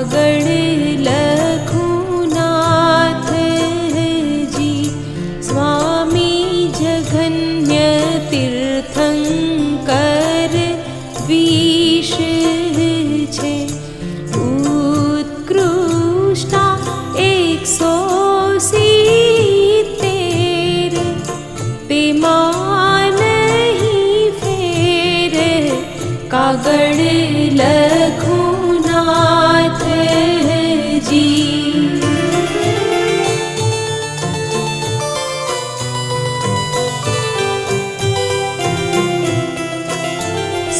કાગળ લખું નાથજી સ્વામી જઘન્ય તીર્થંકર વિશ છે ઉત્કૃષ્ટા 170 તેમાં નહીં ફેર કાગળ લખું નાથજી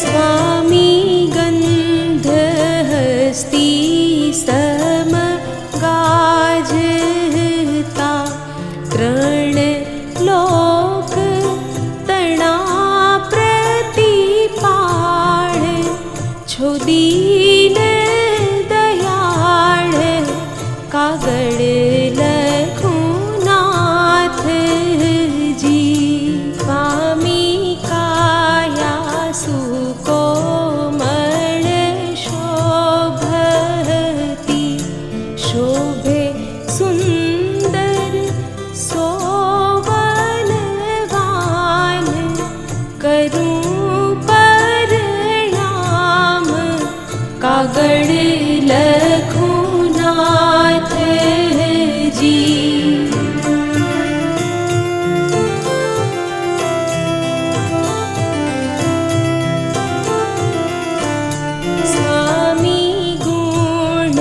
સ્વામી ગંધહસ્તી સમ ગાજતા 3 લોક તણા પ્રતિપાળ છો દીન દયાળ કાગળ લખું નાથજી સ્વામી કાયા સુકોમળ શોભતી શોભે સુંદર સોવનવાન કરું પરણામ કાગળ લખું નાથજી સ્વામી ગુણ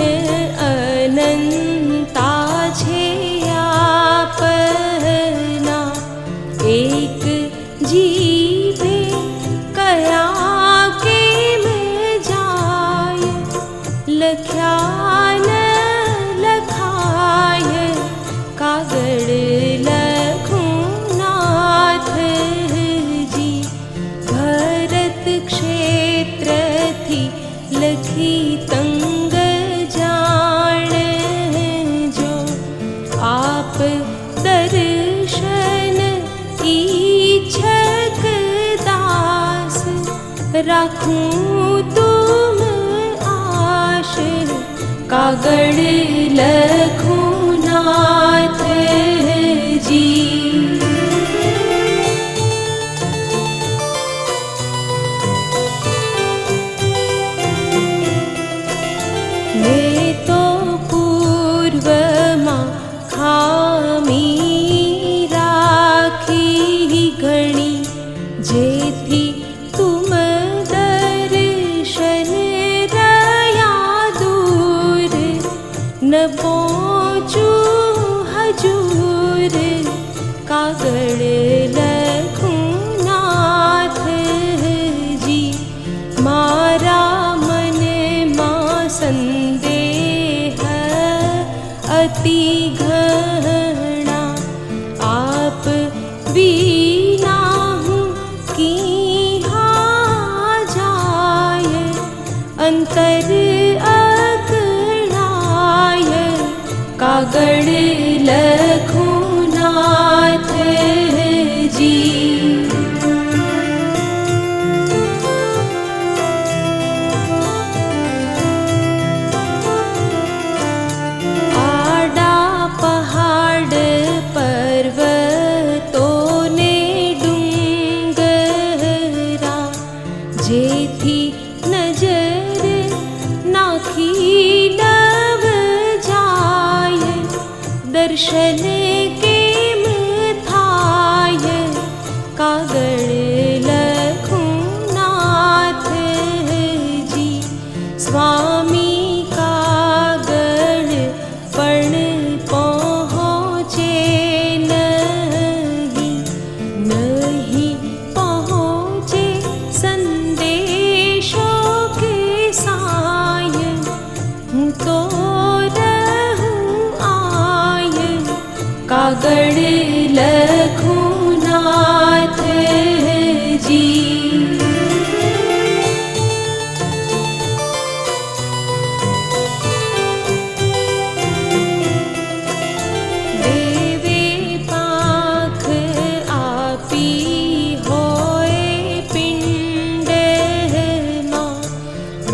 અનંતા છે આપના એક જીવે કયા કેમ જાય લખ્યા ન લખાય કાગળ લખું નાથજી ભરત ક્ષેત્રથી લખી તંગ જાણજો આપ દર્શન ઈચ્છક દાસ રાખું તુમ આશ કાગળ લખું નાથજી મેં તો પૂર્વમાં ખામી રાખી ઘણી જેથી તુમ દર્શન રહ્યા દૂર ન પહોંચું હજૂર કાગળ લખું નાથજી મારા મનમાં સંદેહ અતિ ઘણા આપ વિના હું કિહા જાય અંતર અકળાય કાગળ લખું નાથજી આડા પહાડ પર્વતોને ડુંગરા જેથી નજર નાખી નવ જાય દર્શન કેમ થાય કાગળ લખું નાથજી સ્વામી કાગળ પણ પહોંચે નહીં પહોંચે સંદેશો કે સાય હું તો રહું આય કાગળ લખું નાથજી દેવે પાંખ આપી હોય પિંડમાં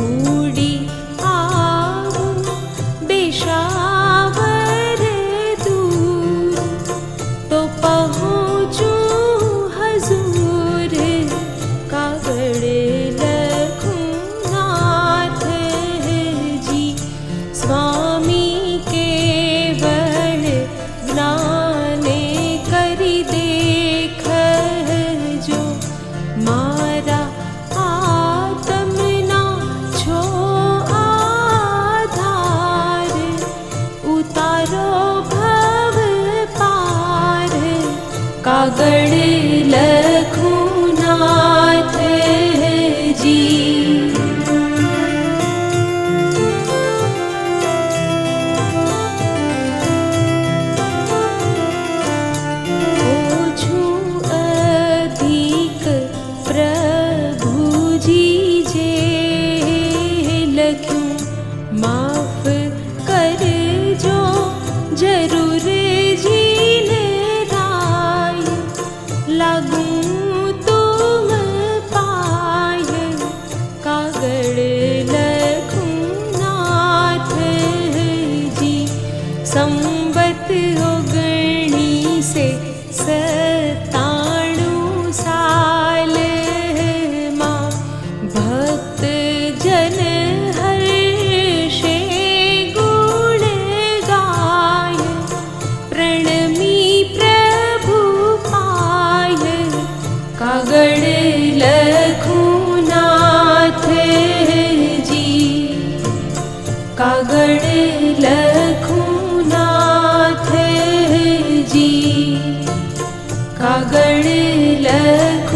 ઉડી આવું कागड़ लखूनाथ जी। माफ कर जो जरूर जीन राय, लगूं तुम पाय कागड़ लखूनाथ जी। संबत ओगणी से 97 साल मां भक्त जन कागड़ लखूनाथ जी। कागड़ लखूनाथ जी। कागड़ लखूनाथ